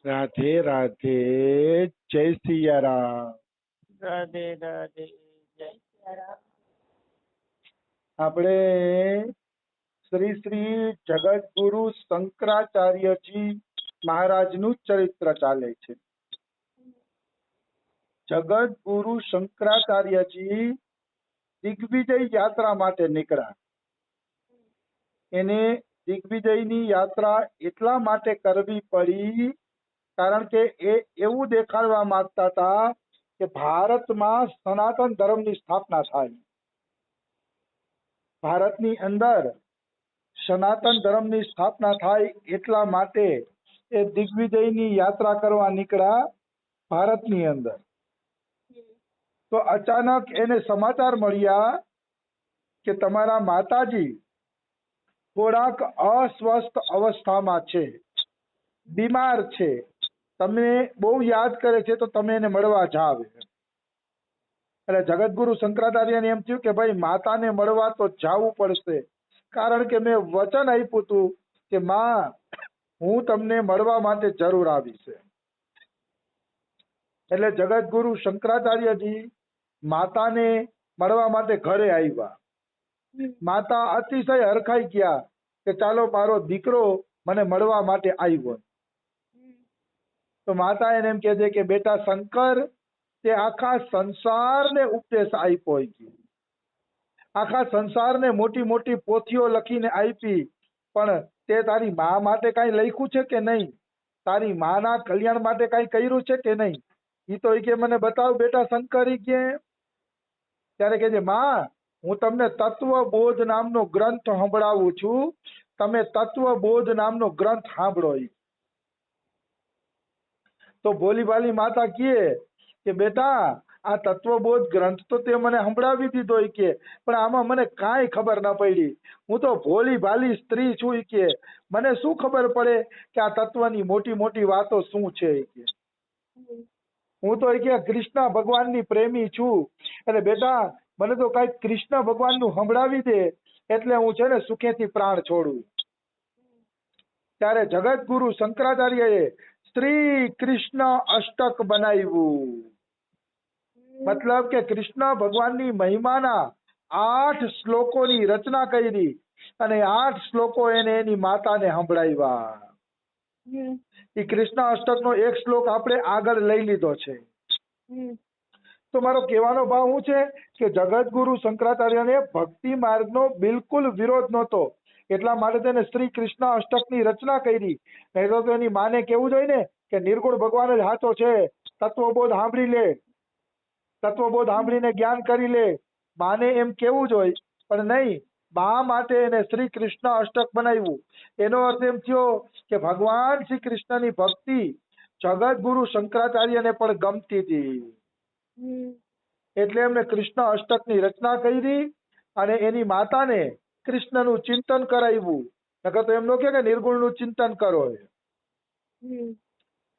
રાધે રાધે. જય સિયારામ. રાધે રાધે. જય સિયારામ. આપણે શ્રી શ્રી જગતગુરુ શંકરાચાર્યજી મહારાજનું ચરિત્ર ચાલે છે. જગતગુરુ શંકરાચાર્યજી દિગ્વિજય યાત્રા માટે નીકળ્યા. એને દિગ્વિજયની યાત્રા એટલા માટે કરવી પડી કારણ કે એ એવું દેખાડવા માંગતા હતા કે ભારતમાં સનાતન ધર્મની સ્થાપના થાય. ભારતની અંદર સનાતન ધર્મની સ્થાપના થાય એટલા માટે એ દિગ્વિજયની યાત્રા કરવા નીકળ્યા ભારતની અંદર. તો અચાનક એને સમાચાર મળ્યા કે તમારા માતાજી થોડાક અસ્વસ્થ અવસ્થામાં છે, બીમાર છે, તમને બહુ યાદ કરે છે, તો તમે એને મળવા જાવ. એટલે જગતગુરુ શંકરાચાર્યને એમ થયું કે ભાઈ માતાને મળવા તો જવું પડશે, કારણ કે મેં વચન આપ્યું હતું કે માં હું તમને મળવા માટે જરૂર આવીશ. એટલે જગતગુરુ શંકરાચાર્યજી માતાને મળવા માટે ઘરે આવ્યા. માતા અતિશય હરખાઈ ગયા કે ચાલો મારો દીકરો મને મળવા માટે આવ્યો. તો માતા એને એમ કહે છે કે બેટા શંકર, તે આખા સંસારને ઉપદેશ આપ્યો છે, આખા સંસારને મોટી મોટી પોથીઓ લખીને આપી, પણ તે તારી મા માટે કાંઈ લખ્યું છે કે નહીં? તારી માના કલ્યાણ માટે કાંઈ કર્યું છે કે નહીં? એ તો કે મને બતાવ બેટા શંકર. કે ત્યારે કહે છે માં, હું તમને તત્વબોધ નામનો ગ્રંથ સંભળાવું છું, તમે તત્વબોધ નામનો ગ્રંથ સાંભળો. તો ભોલીભાલી માતા કહે કે બેટા આ તત્વબોધ ગ્રંથ તો તે મને સંભળાવી દીધો કે, પણ આમાં મને કાંઈ ખબર ન પડી. હું તો ભોલી ભાલી સ્ત્રી છું કે મને શું ખબર પડે કે આ તત્વની મોટી મોટી વાતો શું છે કે. હું તો કે કૃષ્ણ ભગવાનની પ્રેમી છું, એટલે બેટા મને તો કઈક કૃષ્ણ ભગવાનનું સંભળાવી દે એટલે હું છે ને સુખેથી પ્રાણ છોડું. ત્યારે જગતગુરુ શંકરાચાર્યએ શ્રી કૃષ્ણ અષ્ટક બનાવ્યું. મતલબ કે કૃષ્ણ ભગવાનની મહિમાના 8 શ્લોકોની રચના કરી અને 8 શ્લોકો એને એની માતાને સંભળાવ્યા. એ કૃષ્ણ અષ્ટકનો એક શ્લોક આપણે આગળ લઈ લીધો છે. તો મારો કહેવાનો ભાવ શું છે કે જગતગુરુ શંકરાચાર્યને ભક્તિ માર્ગનો બિલકુલ વિરોધ નહોતો, એટલા માટે તેને શ્રી કૃષ્ણ અષ્ટકની રચના કરી. નહીં તો એની માને કેવું જોઈએ ને કે નિર્ગુણ ભગવાન જ સાચો છે, તત્વબોધ સાંભળી લે, તત્વબોધ સાંભળીને જ્ઞાન કરી લે, માને એમ કેવું જોઈએ. પણ નહીં, મા માટે એને શ્રી કૃષ્ણ અષ્ટક બનાવ્યું. એનો અર્થ એમ થયો કે ભગવાન શ્રી કૃષ્ણની ભક્તિ જગતગુરુ શંકરાચાર્યને પણ ગમતી હતી, એટલે એમને કૃષ્ણ અષ્ટકની રચના કરી અને એની માતાને કૃષ્ણનું ચિંતન કરાવ્યું. નકર તો એમ ન કે નિર્ગુણનું ચિંતન કરો.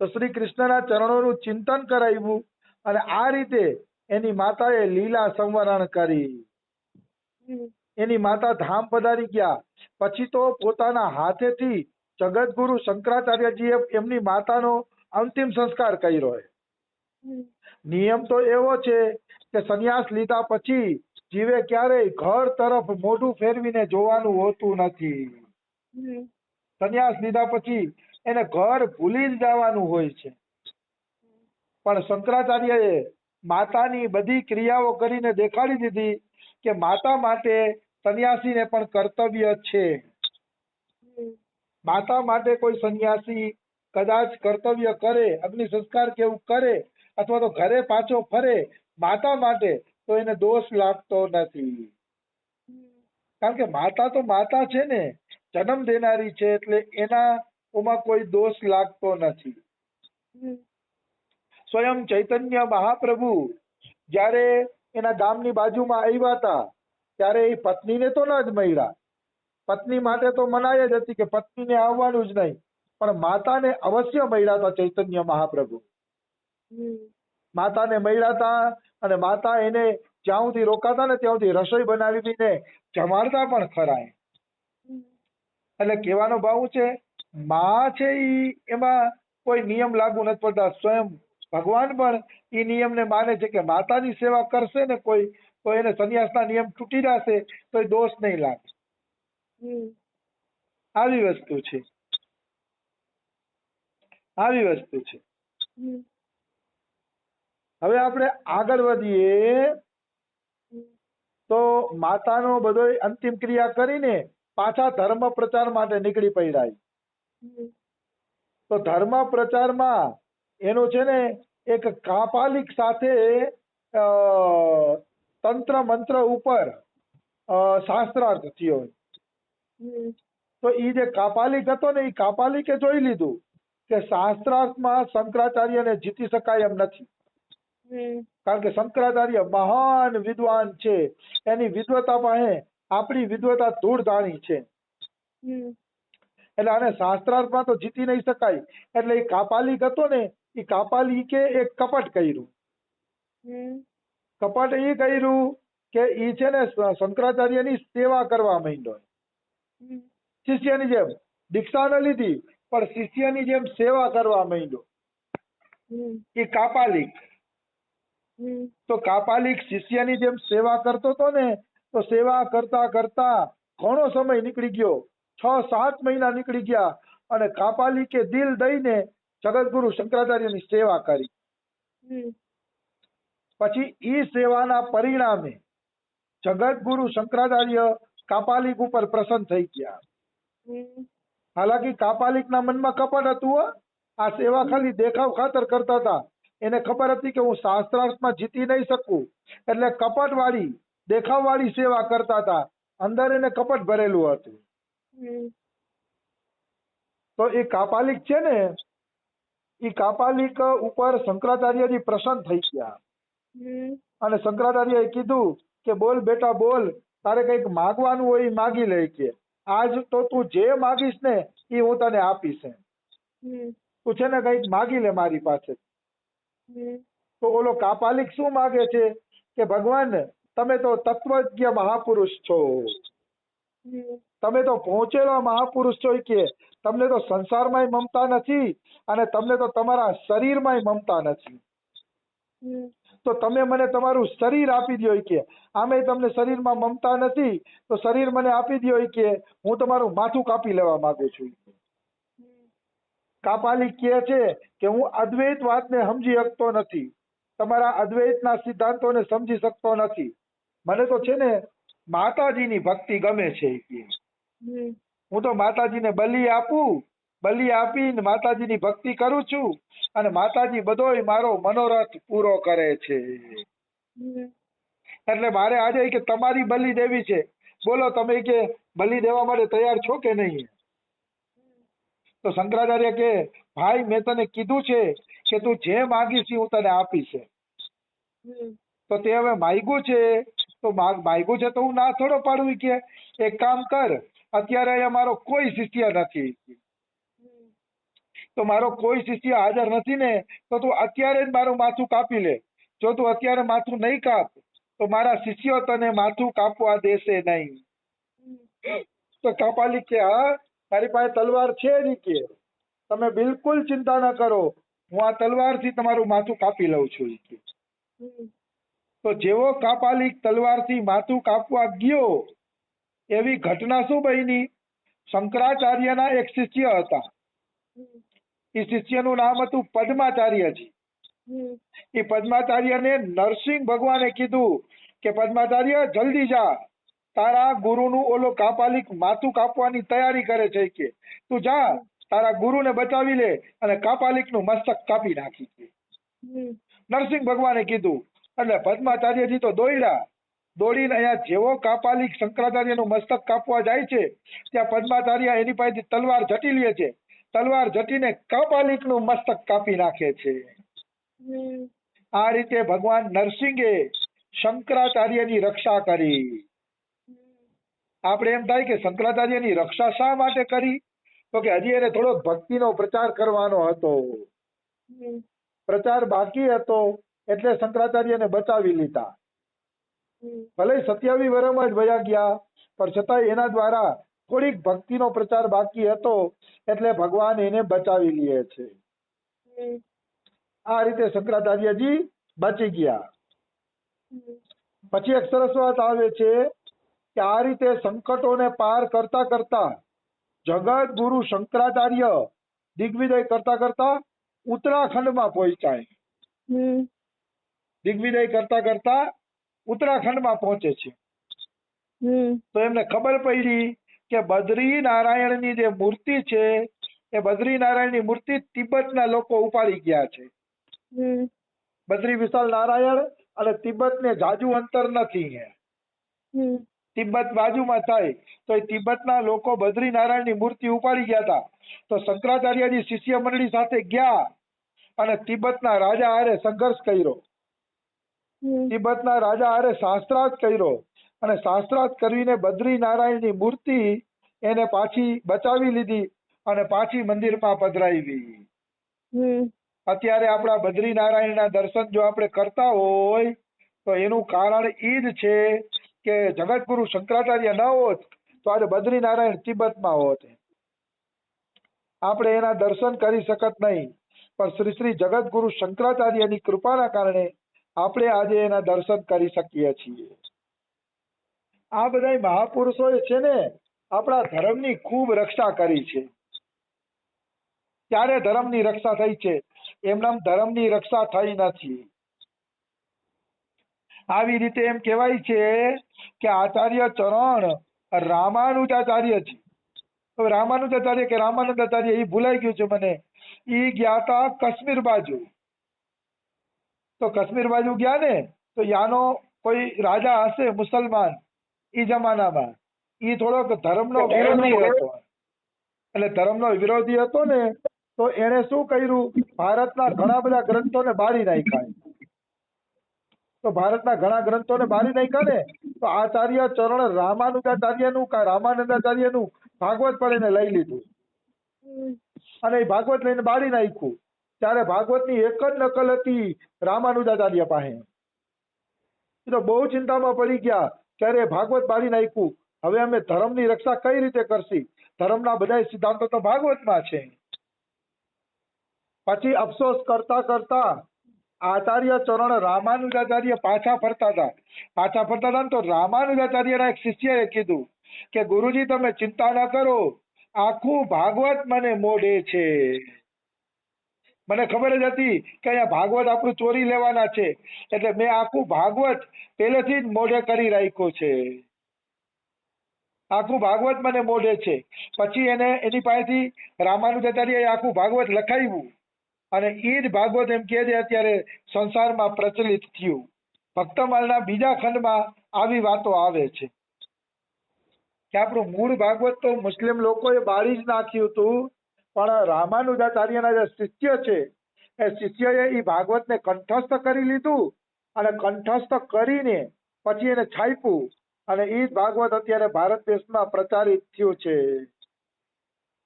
તો શ્રી કૃષ્ણના ચરણોનું ચિંતન કરાવ્યું અને આ રીતે એની માતાએ લીલા સંવરણ કરી. એની માતા ધામ પધારી ગયા. પછી તો પોતાના હાથેથી જગતગુરુ શંકરાચાર્યજીએ એમની માતાનો અંતિમ સંસ્કાર કર્યો. નિયમ તો એવો છે કે સંન્યાસ લીધા પછી જીવે ક્યારેય ઘર તરફ મોઢું ફેરવીને જોવાનું હોતું નથી. સંન્યાસ લીધા પછી એને ઘર ભૂલી જ જવાનું હોય છે. પણ શંકરાચાર્યએ માતાની બધી ક્રિયાઓ કરીને દેખાડી દીધી કે માતા માટે સંન્યાસીને પણ કર્તવ્ય છે. માતા માટે કોઈ સંન્યાસી કદાચ કર્તવ્ય કરે, અગ્નિ સંસ્કાર કેવું કરે અથવા તો ઘરે પાછો ફરે માતા માટે, તો એને દોષ લાગતો નથી. કારણ કે માતા તો માતા છે ને, જન્મ દેનારી છે, એટલે એનામાં કોઈ દોષ લાગતો નથી. સ્વયં ચૈતન્ય મહાપ્રભુ જ્યારે એના ગામની બાજુમાં આવ્યા હતા ત્યારે એ પત્નીને તો ન જ મળ્યા. પત્ની માટે તો મનાય જ હતી કે પત્નીને આવવાનું જ નહીં, પણ માતાને અવશ્ય મળ્યા હતા ચૈતન્ય મહાપ્રભુ. માતાને મળ્યા હતા અને માતા એને જ્યાં સુધી રોકાતા ને ત્યાં સુધી રસોઈ બનાવીને જમાડતા પણ ખરા. એટલે કહેવાનો ભાવ છે, માં છે એમાં કોઈ નિયમ લાગુ નથી પડતા. સ્વયં ભગવાન પણ એ નિયમને માને છે કે માતાની સેવા કરશે ને કોઈ, તો એને સંન્યાસના નિયમ તૂટી જશે તો એ દોષ નહીં લાગે. આવી વસ્તુ છે, આવી વસ્તુ છે. હવે આપણે આગળ વધીએ તો માતાનો બધો અંતિમ ક્રિયા કરીને પાછા ધર્મ પ્રચાર માટે નીકળી પડ્યા. તો ધર્મ પ્રચારમાં એનું છે ને એક કાપાલિક સાથે તંત્ર મંત્ર ઉપર શાસ્ત્રાર્થ થયો. તો એ જે કાપાલિક હતો ને એ કાપાલિકે જોઈ લીધું કે શાસ્ત્રાર્થમાં શંકરાચાર્યને જીતી શકાય એમ નથી. કારણ કે શંકરાચાર્ય મહાન વિદ્વાન છે, એની વિદ્વતા પાસે આપણી વિદ્વતા ધૂળ ધાણી છે, એટલે આને શાસ્ત્રાર્થમાં તો જીતી નહીં શકાય. એટલે એ કાપાલિક હતો ને એ કાપાલિકે એક કપટ કર્યું. કપટ એ કર્યું કે એ છે ને શંકરાચાર્યની સેવા કરવા માંડ્યો. શિષ્યની જેમ દીક્ષા ન લીધી પણ શિષ્યની જેમ સેવા કરવા માંડ્યો એ કાપાલિક. તો કાપાલિક શિષ્યની જેમ સેવા કરતો હતો ને, તો સેવા કરતા કરતા ઘણો સમય નીકળી ગયો, 6-7 મહિના નીકળી ગયા, અને કાપાલિકે દિલ દઈને જગતગુરુ શંકરાચાર્યની સેવા કરી. પછી ઈ સેવાના પરિણામે જગતગુરુ શંકરાચાર્ય કાપાલિક ઉપર પ્રસન્ન થઈ ગયા. હાલાકી કાપાલિકના મનમાં કપટ હતું હો. આ સેવા ખાલી દેખાવ ખાતર કરતા હતા. એને ખબર હતી કે હું શાસ્ત્રાર્થમાં જીતી નહીં શકું, એટલે કપટ વાળી દેખાવ વાળી સેવા કરતા હતા. અંદર એને કપટ ભરેલું હતું. તો એ કાપાલિક છે ને એ કાપાલિક ઉપર શંકરાચાર્યજી પ્રસન્ન થઈ ગયા. અને શંકરાચાર્યએ કીધું કે બોલ બેટા બોલ, તારે કંઈક માગવાનું હોય એ માગી લે. કે આજ તો તું જે માગીશ ને એ હું તને આપીશ. તું છે ને કંઈક માગી લે મારી પાસે. તો ઓલો કાપાલિક શું માગે છે કે ભગવાન તમે તો તત્વજ્ઞ મહાપુરુષ છો, તમે તો પહોંચેલા મહાપુરુષ છો, કે તમને તો સંસારમાં મમતા નથી અને તમને તો તમારા શરીરમાં મમતા નથી. તો તમે મને તમારું શરીર આપી દો. કે આમે તમને શરીરમાં મમતા નથી તો શરીર મને આપી દો. કે હું તમારું માથું કાપી લેવા માંગુ છું. કાપાલિક કહે છે કે હું અદ્વૈત વાતને સમજી શકતો નથી, તમારા અદ્વૈતના સિદ્ધાંતોને સમજી શકતો નથી. મને તો છે ને માતાજીની ભક્તિ ગમે છે. હું તો માતાજીને બલિ આપું, બલિ આપીને માતાજીની ભક્તિ કરું છું, અને માતાજી બધોય મારો મનોરથ પૂરો કરે છે. એટલે મારે આજે કે તમારી બલિ દેવી છે, બોલો તમે કે બલિ દેવા માટે તૈયાર છો કે નહીં? તો શંકરાચાર્ય કે ભાઈ મેં તને કીધું છે કે તું જે માગીશ હું તને આપીશ. તો તે હવે માગ્યું છે તો માગ્યું છે તો હું ના થોડો પાડું. કે એક કામ કર, અત્યારે અહીંયા મારો કોઈ શિષ્ય નથી, તો મારો કોઈ શિષ્ય હાજર નથી ને, તો તું અત્યારે જ મારું માથું કાપી લે. જો તું અત્યારે માથું નહીં કાપ તો મારા શિષ્યો તને માથું કાપવા દેશે નહીં. તો કાપાલિક કે હા તારી પાસે તલવાર છે ને, કે તમે બિલકુલ ચિંતા ન કરો, હું આ તલવારથી તમારું માથું કાપી લઉં છું. તો જેવો કાપાલિક તલવારથી માથું કાપવા ગયો, એવી ઘટના શું બની? શંકરાચાર્યના એક શિષ્ય હતા. એ શિષ્યનું નામ હતું પદ્માચાર્યજી. એ પદ્માચાર્યને નરસિંહ ભગવાને કીધું કે પદ્માચાર્ય જલ્દી જા, તારા ગુરુનું ઓલો કાપાલિક માથું કાપવાની તૈયારી કરે છે, કે તું જા તારા ગુરુને બચાવી લે અને કાપાલિકનું મસ્તક કાપી નાખી. નરસિંહ ભગવાને કીધું. એટલે પદ્માચાર્યજી તો દોડીને અહીંયા જેવો કાપાલિક શંકરાચાર્યનું મસ્તક કાપવા જાય છે, ત્યાં પદ્માચાર્ય એની પાસેથી તલવાર ઝટી લે છે. તલવાર ઝટીને કાપાલિકનું મસ્તક કાપી નાખે છે. આ રીતે ભગવાન નરસિંહે શંકરાચાર્યની રક્ષા કરી. આપણે એમ થાય કે શંકરાચાર્યની રક્ષા શા માટે કરી? તો કે હજી એને થોડોક ભક્તિનો પ્રચાર કરવાનો હતો, પ્રચાર બાકી હતો, એટલે શંકરાચાર્યને બચાવી લીધા. ભલે 27 વર્ષમાં જ વયા ગયા, પણ છતાંય એના દ્વારા થોડીક ભક્તિનો પ્રચાર બાકી હતો, એટલે ભગવાન એને બચાવી લે છે. હમ. આ રીતે શંકરાચાર્યજી બચી ગયા. હમ. પછી એક સરસ વાત આવે છે કે આ રીતે સંકટોને પાર કરતા કરતા જગત ગુરુ શંકરાચાર્ય દિગ્વિજય કરતા કરતા ઉત્તરાખંડમાં પહોંચ્યા. હમ. દિગ્વિજય કરતા કરતા ઉત્તરાખંડમાં પહોંચે છે. હમ. તો એમને ખબર પડી કે બદ્રી નારાયણની જે મૂર્તિ છે એ બદ્રી નારાયણની મૂર્તિ તિબ્બતના લોકો ઉપાડી ગયા છે. હમ. બદ્રી વિશાલ નારાયણ અને તિબ્બતને જાજુ અંતર નથી. હમ. તિબ્બત બાજુમાં થાય તો એ તિબ્બતના લોકો બદ્રી નારાયણની મૂર્તિ ઉપાડી ગયા હતા. તો શંકરાચાર્યજી શિષ્ય મંડળી સાથે ગયા અને તિબ્બતના રાજા હારે સંઘર્ષ કર્યો. હમ. તિબ્બતના રાજા હારે શાસ્ત્રાર્થ કર્યો અને શાસ્ત્રાર્થ કરીને બદ્રી નારાયણની મૂર્તિ એને પાછી બચાવી લીધી અને પાછી મંદિરમાં પધરાવી. હમ. અત્યારે આપણા બદ્રી નારાયણના દર્શન જો આપણે કરતા હોય તો એનું કારણ એ જ છે કે જગતગુરુ શંકરાચાર્ય ન હોત તો આજે બદ્રી નારાયણ તિબ્બતમાં હોત. આપણે એના દર્શન કરી શકત નહીં, પણ શ્રી શ્રી જગતગુરુ શંકરાચાર્યની કૃપાના કારણે આપણે આજે એના દર્શન કરી શકીએ છીએ. આ બધા મહાપુરુષોએ છે ને આપણા ધર્મની ખૂબ રક્ષા કરી છે. ત્યારે ધર્મની રક્ષા થઈ છે, એમનામ ધર્મની રક્ષા થઈ નથી. આવી રીતે એમ કહેવાય છે કે આચાર્ય ચરણ રામાનુજાચાર્યજી, રામાનુજાચાર્ય કે રામાનંદાચાર્ય એ ભૂલાઈ ગયું છે મને, એ ગયા હતા કાશ્મીર બાજુ. તો કાશ્મીર બાજુ ગયા ને તો યાનો કોઈ રાજા હશે મુસલમાન એ જમાનામાં, એ થોડોક ધર્મનો વિરોધી હતો. એટલે ધર્મનો વિરોધી હતો ને તો એને શું કર્યું, ભારતના ઘણા બધા ગ્રંથોને બાળી નાખ્યા. તો ભારતના ઘણા ગ્રંથોને બાળી નાખ્યા ને તો આચાર્ય ચરણ રામાનુજાચાર્યનું કે રામાનંદાચાર્યનું ભાગવત પણ એને લઈ લીધું અને એ ભાગવત લઈને બાળી નાખ્યું. ત્યારે ભાગવતની એક જ નકલ હતી રામાનુજાચાર્ય પાસે. એ તો બહુ ચિંતામાં પડી ગયા, ત્યારે ભાગવત બાળી નાખ્યું. હવે અમે ધર્મની રક્ષા કઈ રીતે કરશી? ધર્મના બધા સિદ્ધાંતો તો ભાગવતમાં છે. પછી અફસોસ કરતા કરતા આચાર્ય ચરણ રામાનુજાચાર્ય પાછા ફરતા હતા ને તો રામાનુજાચાર્યના એક શિષ્યએ કીધું કે ગુરુજી તમે ચિંતા ન કરો, આખું ભાગવત મને મોઢે છે. મને ખબર જ હતી કે અહીંયા ભાગવત આપણું ચોરી લેવાના છે, એટલે મેં આખું ભાગવત પહેલેથી જ મોઢે કરી રાખ્યું છે. આખું ભાગવત મને મોઢે છે. પછી એને એની પાસેથી રામાનુજાચાર્યએ આખું ભાગવત લખાવ્યું અને એ જ ભાગવત એમ કહે છે અત્યારે સંસારમાં પ્રચલિત થયું. ભક્તમાળના બીજા ખંડમાં આવી વાતો આવે છે કે આપણું મૂળ ભાગવત તો મુસ્લિમ લોકોએ બાળી જ નાખ્યું હતું, પણ રામાનુજાચાર્યના જે શિષ્ય છે એ શિષ્યએ એ ભાગવતને કંઠસ્થ કરી લીધું અને કંઠસ્થ કરીને પછી એને છાપ્યું અને એ જ ભાગવત અત્યારે ભારત દેશમાં પ્રચારિત થયું છે.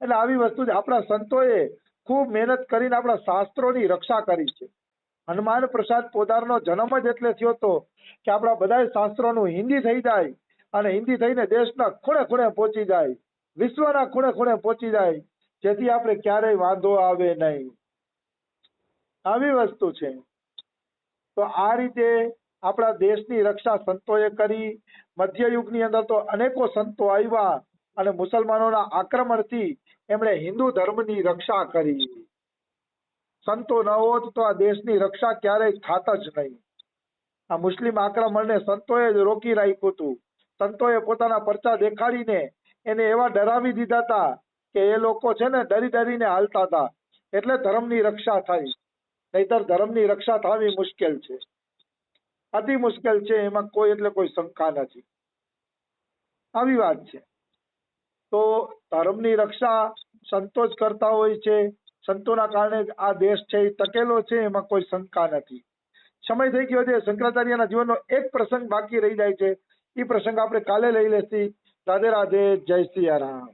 એટલે આવી વસ્તુ આપણા સંતોએ ખૂબ મહેનત કરીને આપણા શાસ્ત્રોની રક્ષા કરી છે. હનુમાન પ્રસાદ પોદારનો જન્મ જ એટલે થયો હતો કે આપણા બધા શાસ્ત્રોનું હિન્દી થઈ જાય અને હિન્દી થઈને દેશના ખૂણે ખૂણે પહોંચી જાય, વિશ્વના ખૂણે ખૂણે પહોંચી જાય, જેથી આપણે ક્યારેય વાંધો આવે નહીં. આવી વસ્તુ છે. તો આ રીતે આપણા દેશની રક્ષા સંતોએ કરી. મધ્યયુગની અંદર તો અનેકો સંતો આવ્યા અને મુસલમાનોના આક્રમણથી એમણે હિન્દુ ધર્મની રક્ષા કરી. સંતો ન હોત તો આ દેશની રક્ષા ક્યારેય થાત જ નહીં. આ મુસ્લિમ આક્રમણને સંતોએ જ રોકી રાખ્યું હતું. સંતોએ પોતાના પરચા દેખાડીને એને એવા ડરાવી દીધા હતા કે એ લોકો છે ને ડરી ડરીને હાલતા હતા. એટલે ધર્મની રક્ષા થઈ, નહીતર ધર્મની રક્ષા થવી મુશ્કેલ છે, અતિ મુશ્કેલ છે. એમાં કોઈ એટલે કોઈ શંકા નથી. આવી વાત છે. તો ધર્મની રક્ષા સંતો જ કરતા હોય છે. સંતોના કારણે જ આ દેશ છે એ ટકેલો છે, એમાં કોઈ શંકા નથી. સમય થઈ ગયો છે. શંકરાચાર્યના જીવનનો એક પ્રસંગ બાકી રહી જાય છે. એ પ્રસંગ આપણે કાલે લઈ લેશી. રાધે રાધે, જય સિયા રામ.